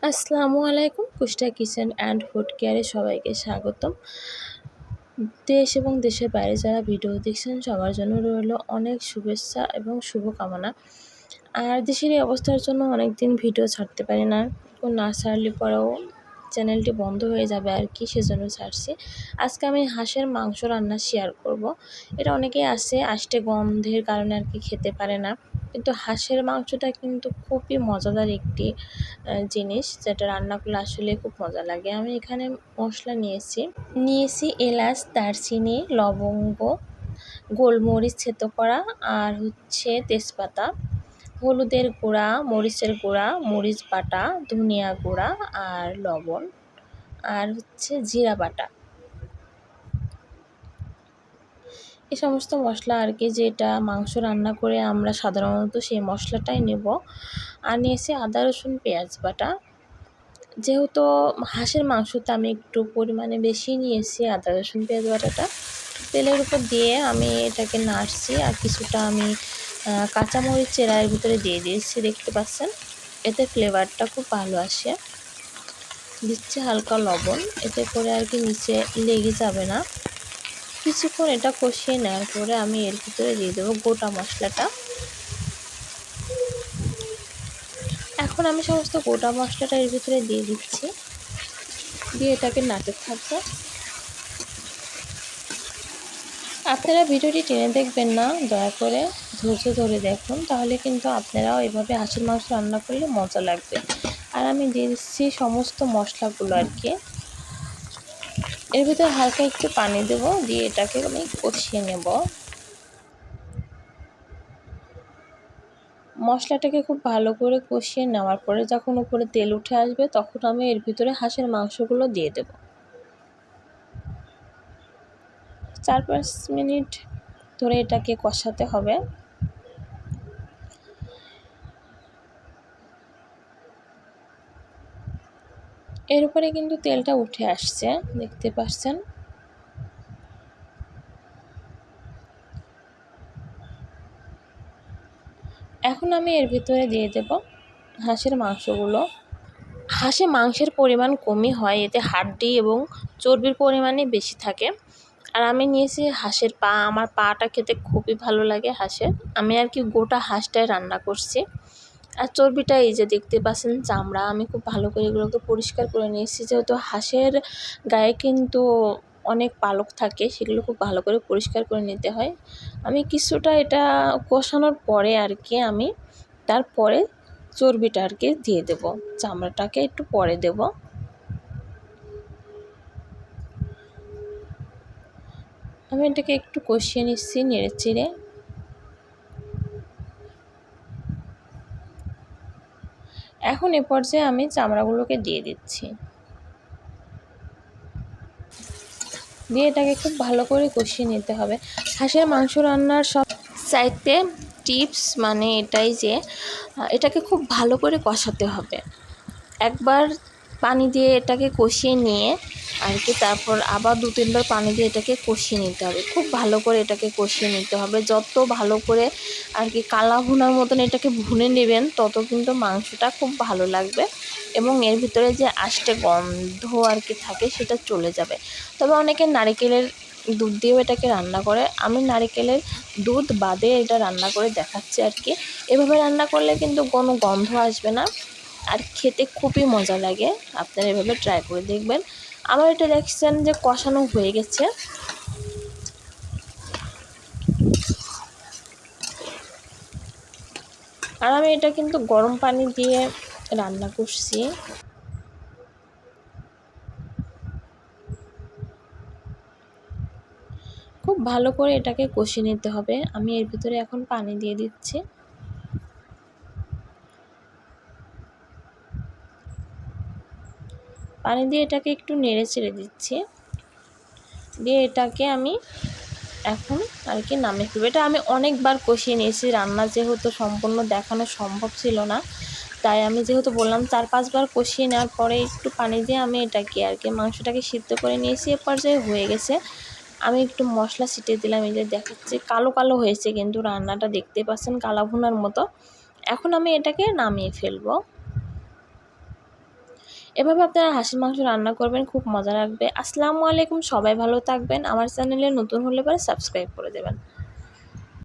আসসালামু আলাইকুম। কুষ্টা kitchen and food কেয়ারে সবাইকে স্বাগতম। দেশ এবং দেশের বাইরে যারা ভিডিও দেখছেন সবার জন্য রইল অনেক শুভেচ্ছা এবং শুভকামনা। আর দেশের এই অবস্থার জন্য অনেক দিন ভিডিও ছাড়তে পারি না, না ছাড়লে পরেও চ্যানেলটি বন্ধ হয়ে যাবে আর কি, সেজন্য ছাড়ছি। আজকে আমি হাঁসের মাংস রান্না শেয়ার করব। এটা অনেকেই আছে আষ্টে গন্ধের কারণে আর কি খেতে পারে না, কিন্তু হাঁসের মাংসটা কিন্তু খুবই মজাদার একটি জিনিস, যেটা রান্না করলে আসলে খুব মজা লাগে। আমি এখানে মশলা নিয়েছি এলাচ, দারচিনি, লবঙ্গ, গোলমরিচ থেতো করা, আর হচ্ছে তেজপাতা, হলুদের গুঁড়া, মরিচের গুঁড়া, মরিচ বাটা, ধনিয়া গুঁড়া আর লবণ, আর হচ্ছে জিরা বাটা। এই সমস্ত মশলা আর কি, যেটা মাংস রান্না করে আমরা সাধারণত সেই মশলাটাই নেব। আর নিয়েছি আদা রসুন পেঁয়াজ বাটা। যেহেতু হাঁসের মাংসটা আমি একটু পরিমাণে বেশি নিয়েছি আদা রসুন পেঁয়াজ বাটাটা, তেলের উপর দিয়ে আমি এটাকে নাড়ছি। আর কিছুটা আমি কাঁচামরিচ চেরা এর ভিতরে দিয়ে দিয়েছি, দেখতে পাচ্ছেন। এতে ফ্লেভারটা খুব ভালো আসে। দিচ্ছি হালকা লবণ, এতে করে আর কি নিচে লেগে যাবে না। কিছুক্ষণ এটা কষিয়ে নেওয়ার পরে আমি এর ভিতরে দিয়ে দেবো গোটা মশলাটা। এখন আমি সমস্ত গোটা মশলাটা এর ভিতরে দিয়ে দিচ্ছি, দিয়ে এটাকে নাড়তে থাকবো। আপনারা ভিডিওটি টেনে দেখবেন না, দয়া করে ধৈর্য ধরে দেখুন, তাহলে কিন্তু আপনারাও এভাবে হাঁসের মাংস রান্না করলে মজা লাগবে। আর আমি দিয়ে দিচ্ছি সমস্ত মশলাগুলো আর কি। এর ভিতরে হালকা একটু পানি দেবো, দিয়ে এটাকে আমি কষিয়ে নেব। মশলাটাকে খুব ভালো করে কষিয়ে নেওয়ার পরে যখন উপরে তেল উঠে আসবে, তখন আমি এর ভিতরে হাঁসের মাংসগুলো দিয়ে দেব। 4-5 মিনিট ধরে এটাকে কষাতে হবে। এর উপরে কিন্তু তেলটা উঠে আসছে, দেখতে পাচ্ছেন। এখন আমি এর ভিতরে দিয়ে দেব হাঁসের মাংসগুলো। হাঁসে মাংসের পরিমাণ কমই হয়, এতে হাড্ডি এবং চর্বির পরিমাণই বেশি থাকে। আর আমি নিয়েছি হাঁসের পা। আমার পাটা খেতে খুবই ভালো লাগে হাঁসের। আমি আর কি গোটা হাঁসটাই রান্না করছি। আর চর্বিটা এই যে দেখতে পাচ্ছেন, চামড়া, আমি খুব ভালো করে এগুলোকে পরিষ্কার করে নিয়েছি। যেহেতু হাঁসের গায়ে কিন্তু অনেক পালক থাকে, সেগুলো খুব ভালো করে পরিষ্কার করে নিতে হয়। আমি কিছুটা এটা কষানোর পরে আর কি আমি তারপরে চর্বিটা আর কি দিয়ে দেব, চামড়াটাকে একটু পরে দেব। আমি এটাকে একটু কষিয়ে নিচ্ছি নেড়ে চেড়ে। এখন এ পর্যায়ে আমি চামড়াগুলোকে দিয়ে দিচ্ছি, দিয়ে এটাকে খুব ভালো করে কষিয়ে নিতে হবে। হাঁসের মাংস রান্নার সব চাইতে টিপস মানে এটাই যে এটাকে খুব ভালো করে কষাতে হবে। একবার পানি দিয়ে এটাকে কষিয়ে নিয়ে আর কি তারপর আবার 2-3 বার পানি দিয়ে এটাকে কষিয়ে নিতে হবে। খুব ভালো করে এটাকে কষিয়ে নিতে হবে। যত ভালো করে আর কি কালা ভুনার মতন এটাকে ভুনে নেবেন, তত কিন্তু মাংসটা খুব ভালো লাগবে এবং এর ভিতরে যে আষ্টে গন্ধ আর কি থাকে সেটা চলে যাবে। তবে অনেকে নারিকেলের দুধ দিয়েও এটাকে রান্না করে। আমি নারিকেলের দুধ বাদে এটা রান্না করে দেখাচ্ছি আর কি। এভাবে রান্না করলে কিন্তু কোনো গন্ধ আসবে না, আর খেতে খুবই মজা লাগে। আপনারা এভাবে ট্রাই করে দেখবেন। আমার এটা দেখছেন যে কষানো হয়ে গেছে। আর আমি এটা কিন্তু গরম পানি দিয়ে রান্না করছি। খুব ভালো করে এটাকে কষিয়ে নিতে হবে। আমি এর ভিতরে এখন পানি দিয়ে দিচ্ছি। পানি দিয়ে এটাকে একটু নেড়ে চেড়ে দিচ্ছি, দিয়ে এটাকে আমি এখন আর কি নামিয়ে ফেলবো। এটা আমি অনেকবার কষিয়ে নিয়েছি, রান্না যেহেতু সম্পূর্ণ দেখানো সম্ভব ছিল না, তাই আমি যেহেতু বললাম 4-5 বার কষিয়ে নেওয়ার পরে একটু পানি দিয়ে আমি এটাকে আর কি মাংসটাকে সিদ্ধ করে নিয়েছি। এ পর্যায়ে হয়ে গেছে। আমি একটু মশলা ছিটিয়ে দিলাম, এই যে দেখাচ্ছি কালো কালো হয়েছে, কিন্তু রান্নাটা দেখতে পাচ্ছেন কালা ভুনার মতো। এখন আমি এটাকে নামিয়ে ফেলবো। এভাবে আপনারা হাঁসের মাংস রান্না করবেন, খুব মজা লাগবে। আসসালামু আলাইকুম, সবাই ভালো থাকবেন। আমার চ্যানেলে নতুন হলে পরে সাবস্ক্রাইব করে দেবেন।